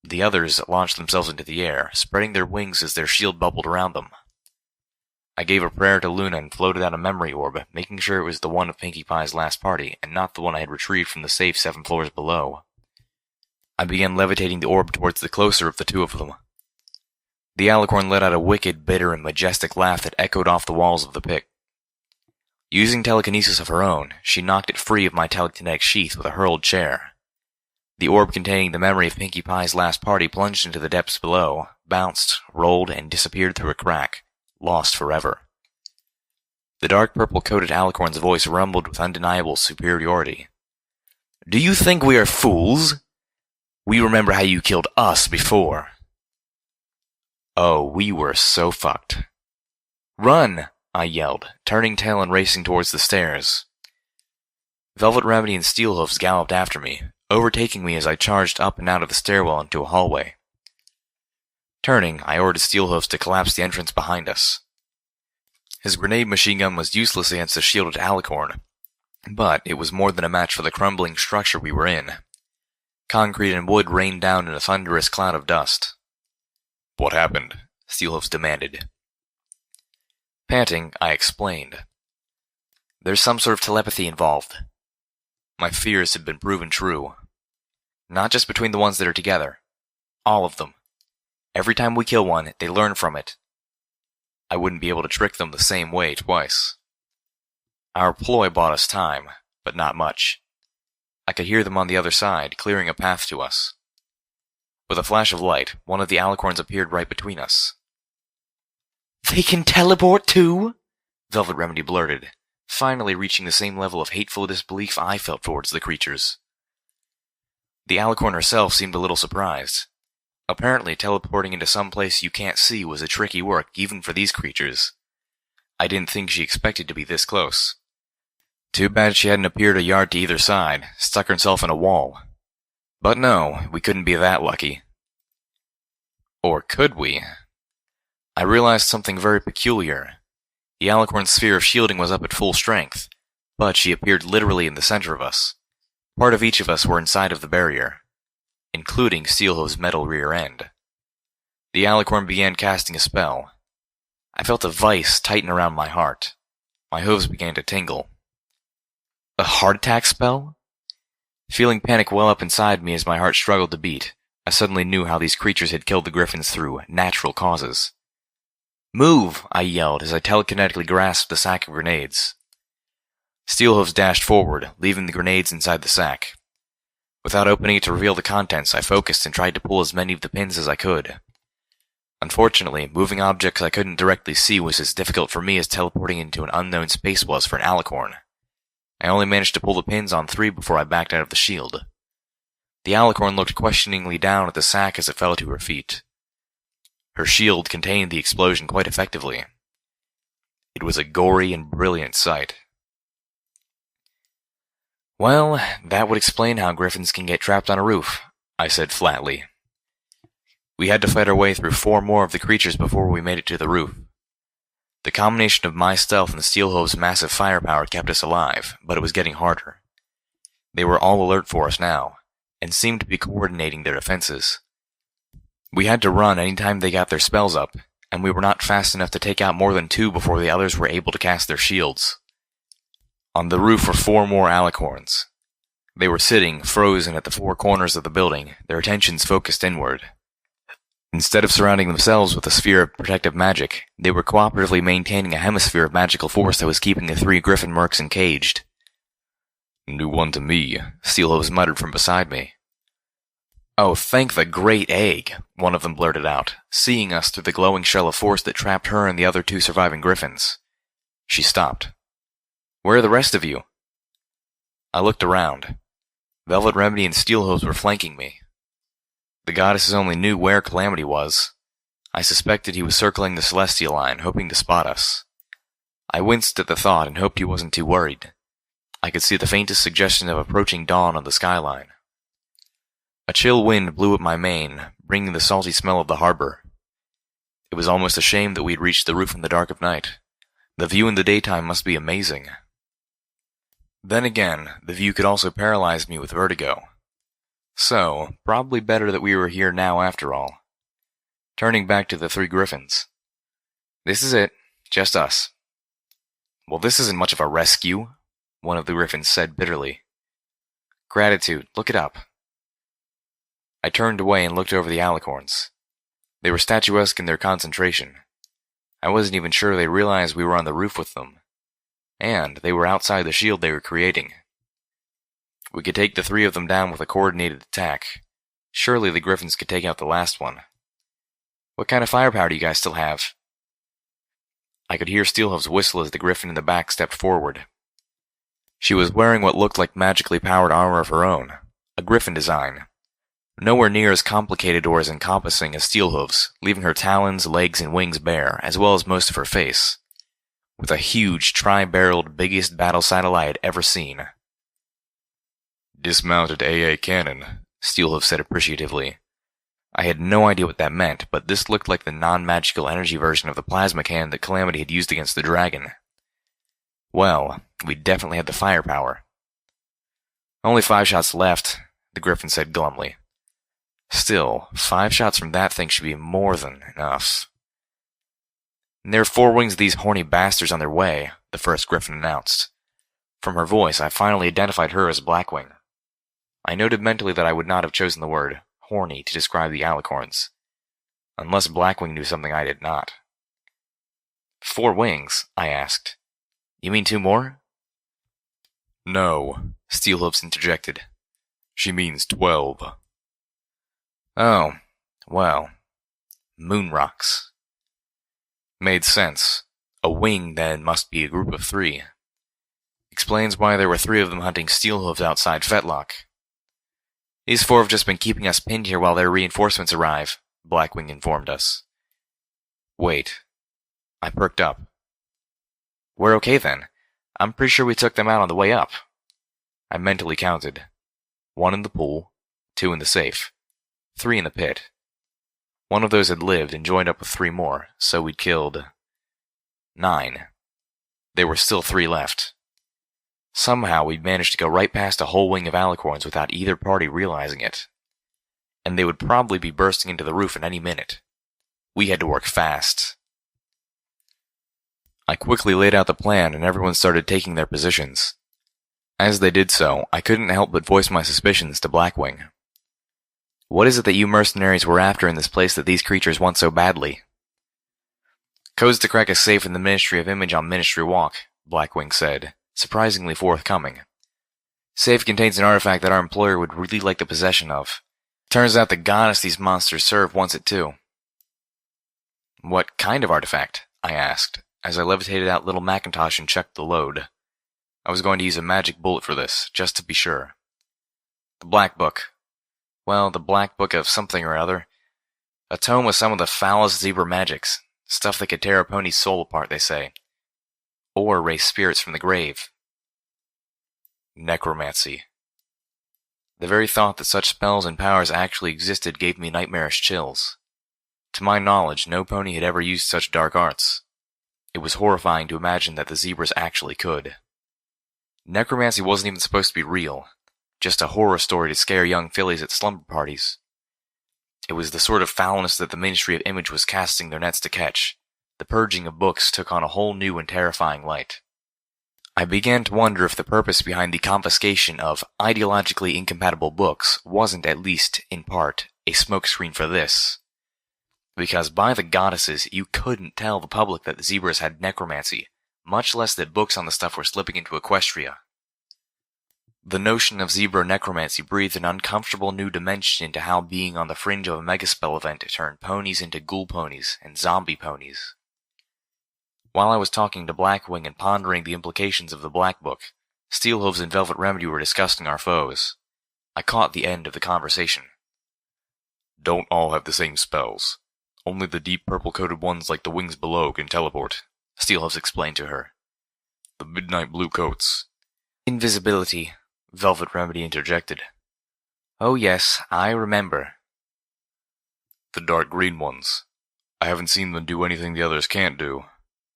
The others launched themselves into the air, spreading their wings as their shield bubbled around them. I gave a prayer to Luna and floated out a memory orb, making sure it was the one of Pinkie Pie's last party, and not the one I had retrieved from the safe 7 floors below. I began levitating the orb towards the closer of the 2 of them. The alicorn let out a wicked, bitter, and majestic laugh that echoed off the walls of the pit. Using telekinesis of her own, she knocked it free of my telekinetic sheath with a hurled chair. The orb containing the memory of Pinkie Pie's last party plunged into the depths below, bounced, rolled, and disappeared through a crack, lost forever. The dark purple-coated alicorn's voice rumbled with undeniable superiority. "Do you think we are fools? We remember how you killed us before." Oh, we were so fucked. "Run!" I yelled, turning tail and racing towards the stairs. Velvet Remedy and Steelhooves galloped after me, overtaking me as I charged up and out of the stairwell into a hallway. Turning, I ordered Steelhooves to collapse the entrance behind us. His grenade machine gun was useless against the shielded alicorn, but it was more than a match for the crumbling structure we were in. Concrete and wood rained down in a thunderous cloud of dust. "What happened?" Steelhooves demanded. Panting, I explained. "There's some sort of telepathy involved." My fears had been proven true. Not just between the ones that are together. All of them. Every time we kill one, they learn from it. I wouldn't be able to trick them the same way twice. Our ploy bought us time, but not much. I could hear them on the other side, clearing a path to us. With a flash of light, one of the alicorns appeared right between us. "They can teleport too?" Velvet Remedy blurted, finally reaching the same level of hateful disbelief I felt towards the creatures. The alicorn herself seemed a little surprised. Apparently, teleporting into some place you can't see was a tricky work even for these creatures. I didn't think she expected to be this close. Too bad she hadn't appeared a yard to either side, stuck herself in a wall. But no, we couldn't be that lucky. Or could we? I realized something very peculiar. The alicorn's sphere of shielding was up at full strength, but she appeared literally in the center of us. Part of each of us were inside of the barrier, including Steelhooves' metal rear end. The alicorn began casting a spell. I felt a vice tighten around my heart. My hooves began to tingle. A heart attack spell? Feeling panic well up inside me as my heart struggled to beat, I suddenly knew how these creatures had killed the griffins through natural causes. "Move!" I yelled as I telekinetically grasped the sack of grenades. Steelhooves dashed forward, leaving the grenades inside the sack. Without opening it to reveal the contents, I focused and tried to pull as many of the pins as I could. Unfortunately, moving objects I couldn't directly see was as difficult for me as teleporting into an unknown space was for an alicorn. I only managed to pull the pins on 3 before I backed out of the shield. The alicorn looked questioningly down at the sack as it fell to her feet. Her shield contained the explosion quite effectively. It was a gory and brilliant sight. "Well, that would explain how griffins can get trapped on a roof," I said flatly. We had to fight our way through 4 more of the creatures before we made it to the roof. The combination of my stealth and Steelhooves' massive firepower kept us alive, but it was getting harder. They were all alert for us now, and seemed to be coordinating their defenses. We had to run any time they got their spells up, and we were not fast enough to take out more than 2 before the others were able to cast their shields. On the roof were 4 more alicorns. They were sitting, frozen at the 4 corners of the building, their attentions focused inward. Instead of surrounding themselves with a sphere of protective magic, they were cooperatively maintaining a hemisphere of magical force that was keeping the 3 griffin mercs encaged. "New one to me," Steelhooves muttered from beside me. "Oh, thank the great egg," one of them blurted out, seeing us through the glowing shell of force that trapped her and the other 2 surviving griffins. She stopped. "Where are the rest of you?" I looked around. Velvet Remedy and Steelhooves were flanking me. The goddesses only knew where Calamity was. I suspected he was circling the celestial line, hoping to spot us. I winced at the thought and hoped he wasn't too worried. I could see the faintest suggestion of approaching dawn on the skyline. A chill wind blew at my mane, bringing the salty smell of the harbor. It was almost a shame that we had reached the roof in the dark of night. The view in the daytime must be amazing. Then again, the view could also paralyze me with vertigo. So, probably better that we were here now after all. Turning back to the 3 griffins. "This is it. Just us." "Well, this isn't much of a rescue," one of the griffins said bitterly. "Gratitude. Look it up." I turned away and looked over the alicorns. They were statuesque in their concentration. I wasn't even sure they realized we were on the roof with them. And they were outside the shield they were creating. We could take the 3 of them down with a coordinated attack. Surely the Griffins could take out the last one. What kind of firepower do you guys still have? I could hear Steelhoof's whistle as the Griffin in the back stepped forward. She was wearing what looked like magically powered armor of her own, a Griffin design. Nowhere near as complicated or as encompassing as Steelhoof's, leaving her talons, legs, and wings bare, as well as most of her face. With a huge, tri-barreled, biggest battle saddle I had ever seen. Dismounted AA cannon, Steelhoof said appreciatively. I had no idea what that meant, but this looked like the non-magical energy version of the plasma cannon that Calamity had used against the dragon. Well, we definitely had the firepower. Only 5 shots left, the Griffin said glumly. Still, 5 shots from that thing should be more than enough. And there are 4 wings of these horny bastards on their way, the first Griffin announced. From her voice, I finally identified her as Blackwing. I noted mentally that I would not have chosen the word horny to describe the alicorns, unless Blackwing knew something I did not. 4 wings? I asked. You mean 2 more? No, Steelhoofs interjected. She means 12. Oh, well, moon rocks. Made sense. A wing, then, must be a group of 3. Explains why there were 3 of them hunting Steelhoofs outside Fetlock. These 4 have just been keeping us pinned here while their reinforcements arrive, Blackwing informed us. Wait. I perked up. We're okay then. I'm pretty sure we took them out on the way up. I mentally counted. 1 in the pool, 2 in the safe, 3 in the pit. 1 of those had lived and joined up with 3 more, so we'd killed 9. There were still 3 left. Somehow we'd managed to go right past a whole wing of alicorns without either party realizing it. And they would probably be bursting into the roof at any minute. We had to work fast. I quickly laid out the plan and everyone started taking their positions. As they did so, I couldn't help but voice my suspicions to Blackwing. What is it that you mercenaries were after in this place that these creatures want so badly? Codes to crack a safe in the Ministry of Image on Ministry Walk, Blackwing said, surprisingly forthcoming. Safe contains an artifact that our employer would really like the possession of. Turns out the goddess these monsters serve wants it too. What kind of artifact? I asked, as I levitated out little Macintosh and checked the load. I was going to use a magic bullet for this, just to be sure. The Black Book. Well, the Black Book of something or other. A tome with some of the foulest zebra magics. Stuff that could tear a pony's soul apart, they say. Or raise spirits from the grave. Necromancy. The very thought that such spells and powers actually existed gave me nightmarish chills. To my knowledge, no pony had ever used such dark arts. It was horrifying to imagine that the zebras actually could. Necromancy wasn't even supposed to be real, just a horror story to scare young fillies at slumber parties. It was the sort of foulness that the Ministry of Image was casting their nets to catch. The purging of books took on a whole new and terrifying light. I began to wonder if the purpose behind the confiscation of ideologically incompatible books wasn't, at least in part, a smokescreen for this. Because by the goddesses, you couldn't tell the public that the zebras had necromancy, much less that books on the stuff were slipping into Equestria. The notion of zebra necromancy breathed an uncomfortable new dimension into how being on the fringe of a megaspell event turned ponies into ghoul ponies and zombie ponies. While I was talking to Blackwing and pondering the implications of the Black Book, Steelhooves and Velvet Remedy were discussing our foes. I caught the end of the conversation. Don't all have the same spells. Only the deep purple-coated ones like the wings below can teleport, Steelhooves explained to her. The midnight blue coats. Invisibility, Velvet Remedy interjected. Oh yes, I remember. The dark green ones. I haven't seen them do anything the others can't do.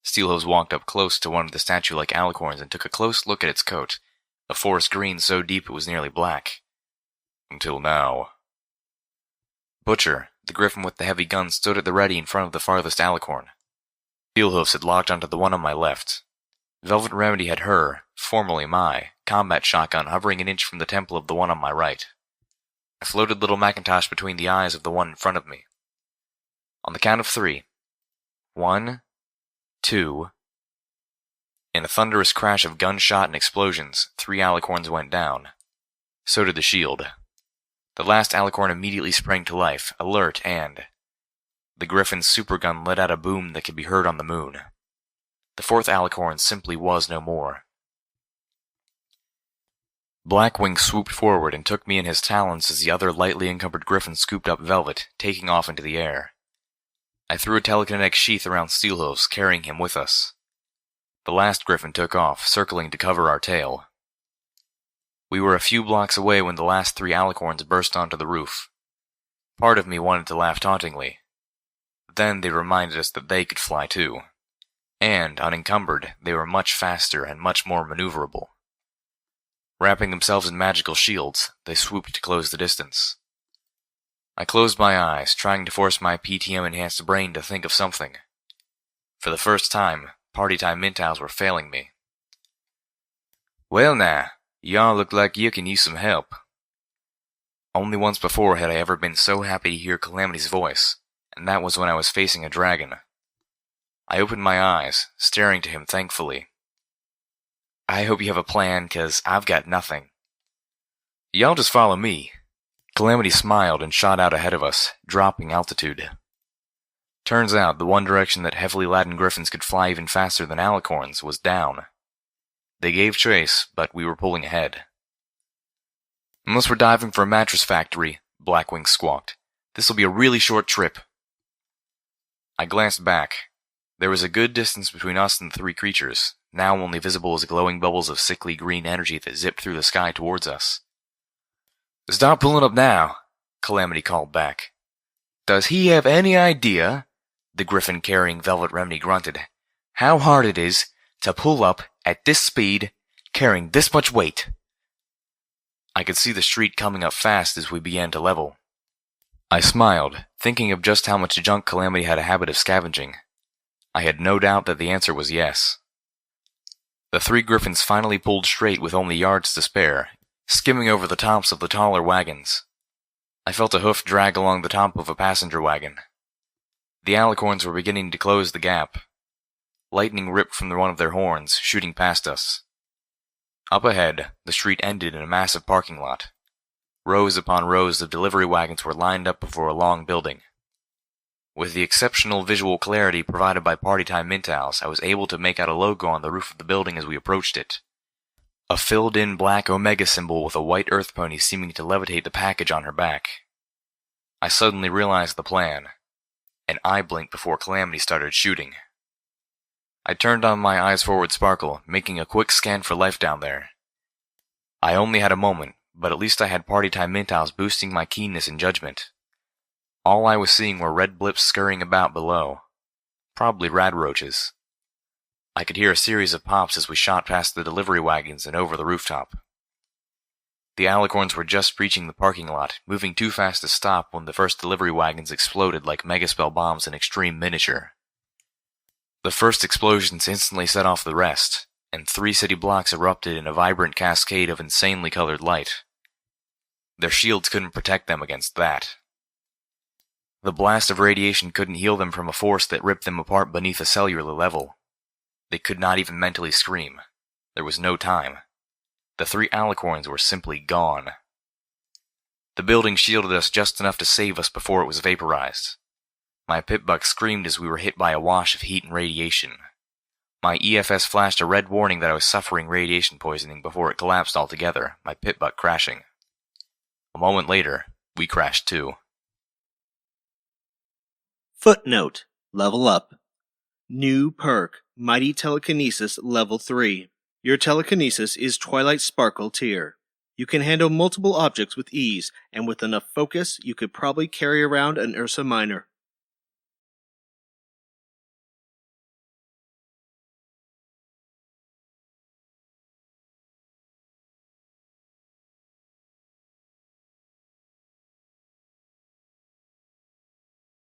Steelhooves walked up close to one of the statue-like alicorns and took a close look at its coat, a forest green so deep it was nearly black. Until now. Butcher, the griffin with the heavy gun, stood at the ready in front of the farthest alicorn. Steelhooves had locked onto the one on my left. Velvet Remedy had her, formerly my, combat shotgun hovering an inch from the temple of the one on my right. I floated little Macintosh between the eyes of the one in front of me. On the count of 3. 1, 2. In a thunderous crash of gunshot and explosions, 3 alicorns went down. So did the shield. The last alicorn immediately sprang to life, alert, and the Griffin's supergun let out a boom that could be heard on the moon. The 4th alicorn simply was no more. Blackwing swooped forward and took me in his talons as the other lightly encumbered Griffin scooped up Velvet, taking off into the air. I threw a telekinetic sheath around Steelhooves, carrying him with us. The last Griffin took off, circling to cover our tail. We were a few blocks away when the last 3 alicorns burst onto the roof. Part of me wanted to laugh tauntingly. Then they reminded us that they could fly too. And, unencumbered, they were much faster and much more maneuverable. Wrapping themselves in magical shields, they swooped to close the distance. I closed my eyes, trying to force my PTM-enhanced brain to think of something. For the first time, party time mentals were failing me. Well now, y'all look like you can use some help. Only once before had I ever been so happy to hear Calamity's voice, and that was when I was facing a dragon. I opened my eyes, staring to him thankfully. I hope you have a plan, 'cause I've got nothing. Y'all just follow me. Calamity smiled and shot out ahead of us, dropping altitude. Turns out the one direction that heavily laden griffins could fly even faster than alicorns was down. They gave chase, but we were pulling ahead. Unless we're diving for a mattress factory, Blackwing squawked. This'll be a really short trip. I glanced back. There was a good distance between us and the 3 creatures, now only visible as glowing bubbles of sickly green energy that zipped through the sky towards us. Stop pulling up now, Calamity called back. Does he have any idea, the griffin carrying Velvet Remedy grunted, how hard it is to pull up at this speed, carrying this much weight? I could see the street coming up fast as we began to level. I smiled, thinking of just how much junk Calamity had a habit of scavenging. I had no doubt that the answer was yes. The 3 griffins finally pulled straight with only yards to spare, skimming over the tops of the taller wagons. I felt a hoof drag along the top of a passenger wagon. The alicorns were beginning to close the gap. Lightning ripped from one of their horns, shooting past us. Up ahead, the street ended in a massive parking lot. Rows upon rows of delivery wagons were lined up before a long building. With the exceptional visual clarity provided by Party Time Mentals, I was able to make out a logo on the roof of the building as we approached it. A filled-in black Omega symbol with a white earth pony seeming to levitate the package on her back. I suddenly realized the plan. An eye blinked before Calamity started shooting. I turned on my eyes forward sparkle, making a quick scan for life down there. I only had a moment, but at least I had Party Time Mentals boosting my keenness and judgment. All I was seeing were red blips scurrying about below. Probably radroaches. I could hear a series of pops as we shot past the delivery wagons and over the rooftop. The alicorns were just reaching the parking lot, moving too fast to stop when the first delivery wagons exploded like megaspell bombs in extreme miniature. The first explosions instantly set off the rest, and 3 city blocks erupted in a vibrant cascade of insanely colored light. Their shields couldn't protect them against that. The blast of radiation couldn't heal them from a force that ripped them apart beneath a cellular level. They could not even mentally scream. There was no time. The 3 alicorns were simply gone. The building shielded us just enough to save us before it was vaporized. My pitbuck screamed as we were hit by a wash of heat and radiation. My EFS flashed a red warning that I was suffering radiation poisoning before it collapsed altogether, my pitbuck crashing. A moment later, we crashed too. Footnote. Level up. New perk. Mighty Telekinesis Level 3. Your telekinesis is Twilight Sparkle tier. You can handle multiple objects with ease, and with enough focus, you could probably carry around an Ursa Minor.